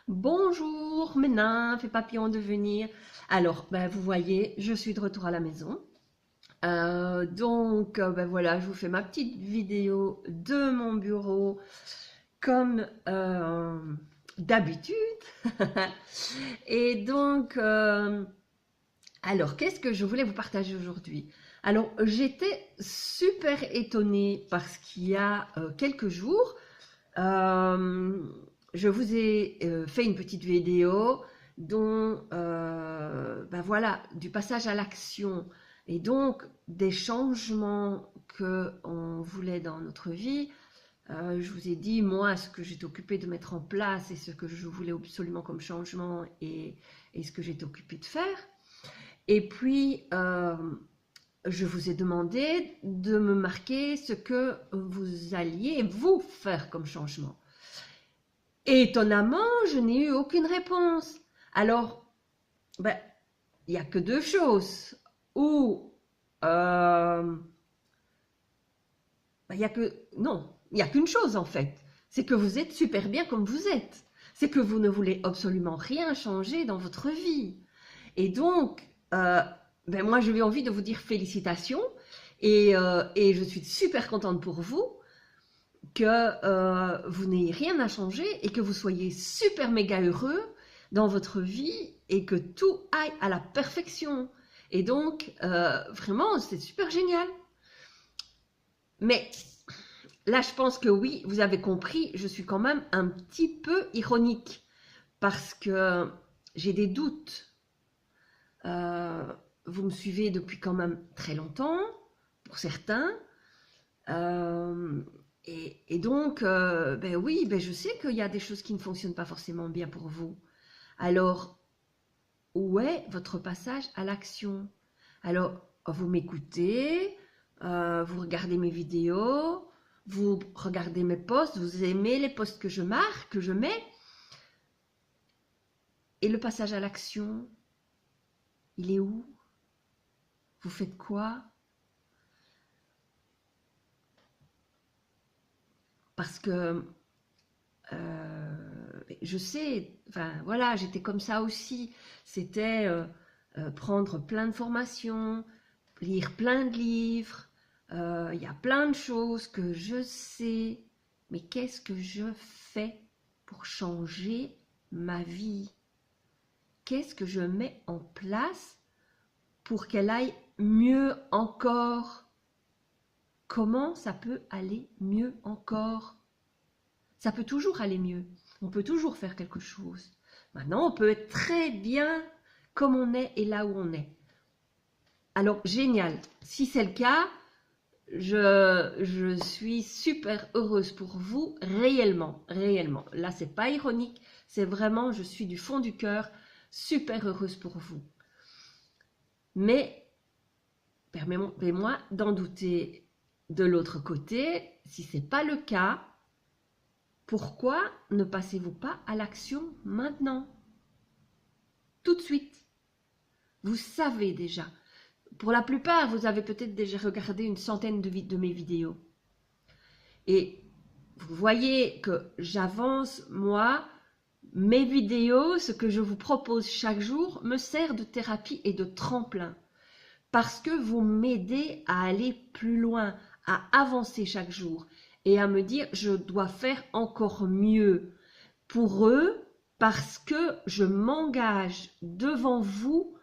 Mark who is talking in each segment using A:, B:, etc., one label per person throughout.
A: Bonjour mes nymphes et papillons de venir. Alors, vous voyez, je suis de retour à la maison. Voilà, je vous fais ma petite vidéo de mon bureau comme d'habitude. Et donc, alors, qu'est-ce que je voulais vous partager aujourd'hui? Alors, j'étais super étonnée parce qu'il y a quelques jours, euh, je vous ai fait une petite vidéo dont, voilà, du passage à l'action et donc des changements que on voulait dans notre vie. Je vous ai dit, moi, ce que j'étais occupée de mettre en place et ce que je voulais absolument comme changement et ce que j'étais occupée de faire. Et puis, je vous ai demandé de me marquer ce que vous alliez vous faire comme changement. Et étonnamment, je n'ai eu aucune réponse. Alors, il n'y a que deux choses. Ou, il y a que, non, il n'y a qu'une chose en fait. C'est que vous êtes super bien comme vous êtes. C'est que vous ne voulez absolument rien changer dans votre vie. Et donc, moi, j'ai envie de vous dire félicitations. Et je suis super contente pour vous que vous n'ayez rien à changer et que vous soyez super méga heureux dans votre vie et que tout aille à la perfection. Et donc, vraiment, c'est super génial. Mais là, je pense que oui, vous avez compris, je suis quand même un petit peu ironique parce que j'ai des doutes. Vous me suivez depuis quand même très longtemps, pour certains. Et donc, oui, je sais qu'il y a des choses qui ne fonctionnent pas forcément bien pour vous. Alors, où est votre passage à l'action? Alors, vous m'écoutez, vous regardez mes vidéos, vous regardez mes posts, vous aimez les posts que je marque, que je mets. Et le passage à l'action, il est où? Vous faites quoi? Parce que je sais, enfin voilà, j'étais comme ça aussi. C'était prendre plein de formations, lire plein de livres. Il y a plein de choses que je sais, mais qu'est-ce que je fais pour changer ma vie? Qu'est-ce que je mets en place pour qu'elle aille mieux encore? Comment ça peut aller mieux encore? Ça peut toujours aller mieux. On peut toujours faire quelque chose. Maintenant, on peut être très bien comme on est et là où on est. Alors, génial. Si c'est le cas, je suis super heureuse pour vous, réellement, réellement. Là, c'est pas ironique, c'est vraiment, je suis du fond du cœur, super heureuse pour vous. Mais, permettez-moi d'en douter de l'autre côté, si ce n'est pas le cas, pourquoi ne passez-vous pas à l'action maintenant? Tout de suite. Vous savez déjà. Pour la plupart, vous avez peut-être déjà regardé une centaine de mes vidéos. Et vous voyez que j'avance, moi, mes vidéos, ce que je vous propose chaque jour, me sert de thérapie et de tremplin. Parce que vous m'aidez à aller plus loin, à avancer chaque jour et à me dire je dois faire encore mieux pour eux parce que je m'engage devant vous,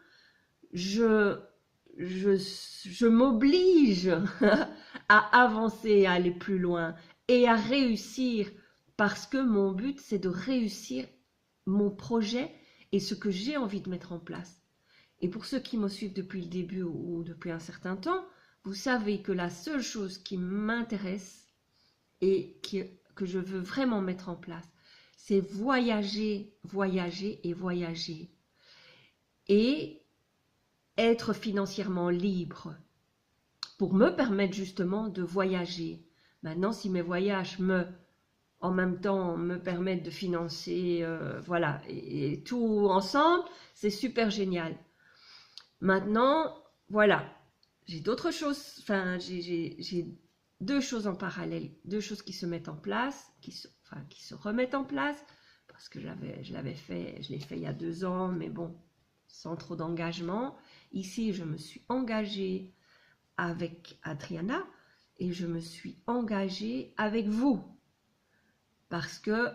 A: je m'oblige à avancer, à aller plus loin et à réussir parce que mon but c'est de réussir mon projet et ce que j'ai envie de mettre en place. Et pour ceux qui me suivent depuis le début ou depuis un certain temps, vous savez que la seule chose qui m'intéresse et que je veux vraiment mettre en place, c'est voyager, voyager et voyager. Et être financièrement libre pour me permettre justement de voyager. Maintenant, si mes voyages en même temps me permettent de financer, voilà, et tout ensemble, c'est super génial. Maintenant, voilà, j'ai d'autres choses, enfin, j'ai deux choses en parallèle, deux choses qui se mettent en place, qui se remettent en place, parce que je l'ai fait il y a 2 ans, mais bon, sans trop d'engagement. Ici, je me suis engagée avec Adriana et je me suis engagée avec vous parce que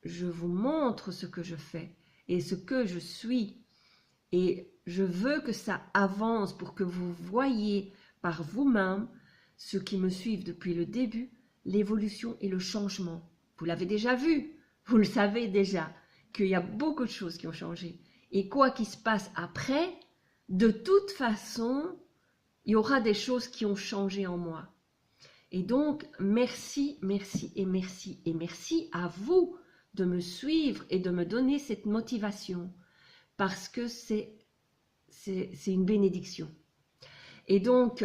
A: je vous montre ce que je fais et ce que je suis et je veux que ça avance pour que vous voyez par vous-même, ceux qui me suivent depuis le début, l'évolution et le changement. Vous l'avez déjà vu, vous le savez déjà, qu'il y a beaucoup de choses qui ont changé. Et quoi qu'il se passe après, de toute façon, il y aura des choses qui ont changé en moi. Et donc, merci, merci et merci et merci à vous de me suivre et de me donner cette motivation parce que c'est une bénédiction. Et donc,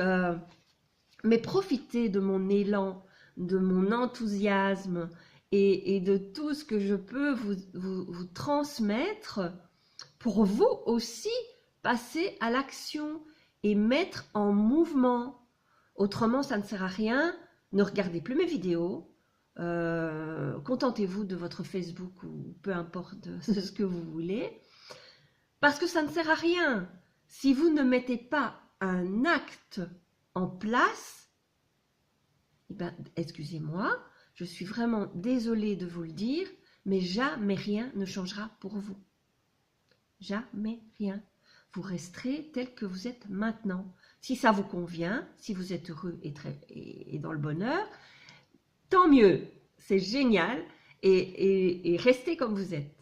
A: mais profitez de mon élan, de mon enthousiasme et de tout ce que je peux vous transmettre pour vous aussi passer à l'action et mettre en mouvement. Autrement, ça ne sert à rien. Ne regardez plus mes vidéos. Contentez-vous de votre Facebook ou peu importe ce que vous voulez. Parce que ça ne sert à rien. Si vous ne mettez pas un acte en place, eh ben, excusez-moi, je suis vraiment désolée de vous le dire, mais jamais rien ne changera pour vous. Jamais rien. Vous resterez tel que vous êtes maintenant. Si ça vous convient, si vous êtes heureux et dans le bonheur, tant mieux, c'est génial et restez comme vous êtes.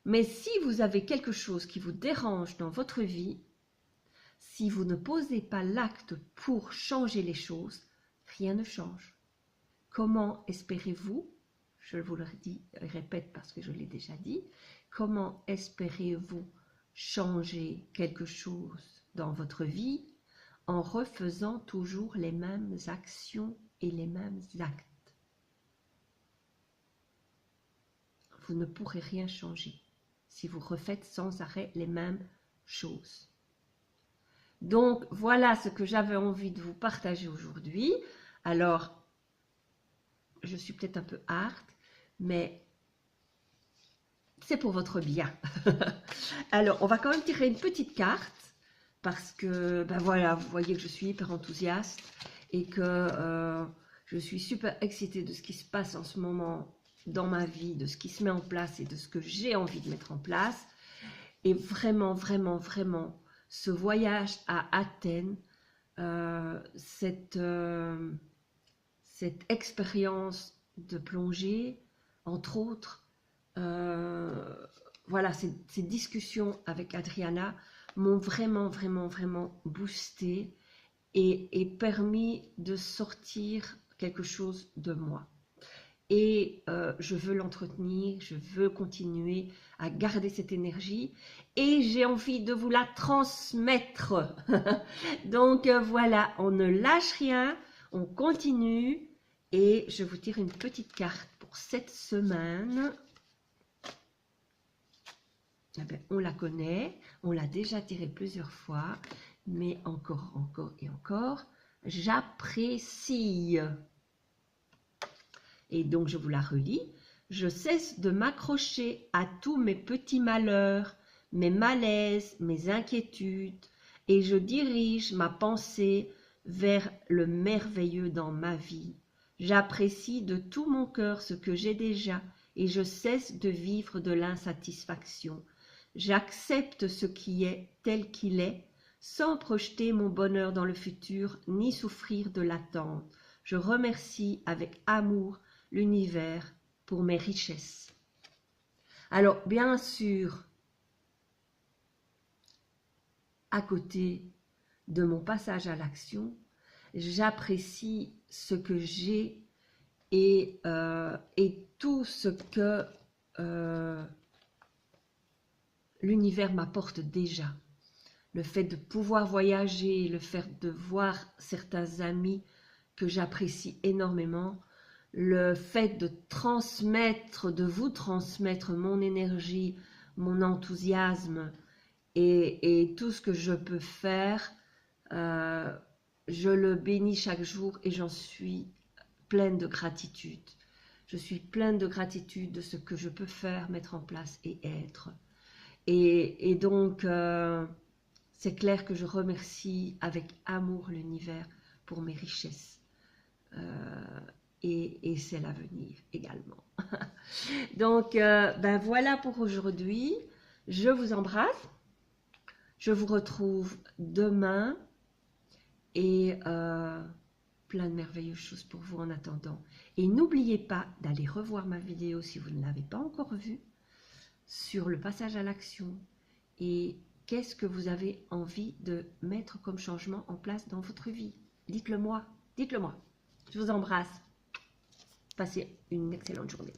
A: Mais si vous avez quelque chose qui vous dérange dans votre vie, si vous ne posez pas l'acte pour changer les choses, rien ne change. Comment espérez-vous, je vous le répète parce que je l'ai déjà dit, comment espérez-vous changer quelque chose dans votre vie en refaisant toujours les mêmes actions et les mêmes actes? Vous ne pourrez rien changer si vous refaites sans arrêt les mêmes choses. Donc, voilà ce que j'avais envie de vous partager aujourd'hui. Alors, je suis peut-être un peu hard, mais c'est pour votre bien. Alors, on va quand même tirer une petite carte, parce que, ben voilà, vous voyez que je suis hyper enthousiaste et que je suis super excitée de ce qui se passe en ce moment dans ma vie, de ce qui se met en place et de ce que j'ai envie de mettre en place. Et vraiment, vraiment, vraiment, ce voyage à Athènes, cette expérience de plongée, entre autres, voilà, ces discussions avec Adriana m'ont vraiment, vraiment, vraiment boosté et permis de sortir quelque chose de moi. Et je veux l'entretenir, je veux continuer à garder cette énergie et j'ai envie de vous la transmettre. Donc voilà, on ne lâche rien, on continue et je vous tire une petite carte pour cette semaine. Eh bien, on la connaît, on l'a déjà tirée plusieurs fois, mais encore, encore et encore, j'apprécie. Et donc, je vous la relis. Je cesse de m'accrocher à tous mes petits malheurs, mes malaises, mes inquiétudes, et je dirige ma pensée vers le merveilleux dans ma vie. J'apprécie de tout mon cœur ce que j'ai déjà, et je cesse de vivre de l'insatisfaction. J'accepte ce qui est tel qu'il est, sans projeter mon bonheur dans le futur, ni souffrir de l'attente. Je remercie avec amour l'univers pour mes richesses. Alors, bien sûr, à côté de mon passage à l'action, j'apprécie ce que j'ai et tout ce que l'univers m'apporte déjà. Le fait de pouvoir voyager, le fait de voir certains amis que j'apprécie énormément, le fait de transmettre, de vous transmettre mon énergie, mon enthousiasme et tout ce que je peux faire, je le bénis chaque jour et j'en suis pleine de gratitude. Je suis pleine de gratitude de ce que je peux faire, mettre en place et être. Et donc, c'est clair que je remercie avec amour l'univers pour mes richesses. Et c'est l'avenir également. Donc, ben voilà pour aujourd'hui. Je vous embrasse. Je vous retrouve demain et plein de merveilleuses choses pour vous en attendant. Et n'oubliez pas d'aller revoir ma vidéo si vous ne l'avez pas encore vue sur le passage à l'action et qu'est-ce que vous avez envie de mettre comme changement en place dans votre vie. Dites-le moi, dites-le moi. Je vous embrasse. Passez une excellente journée.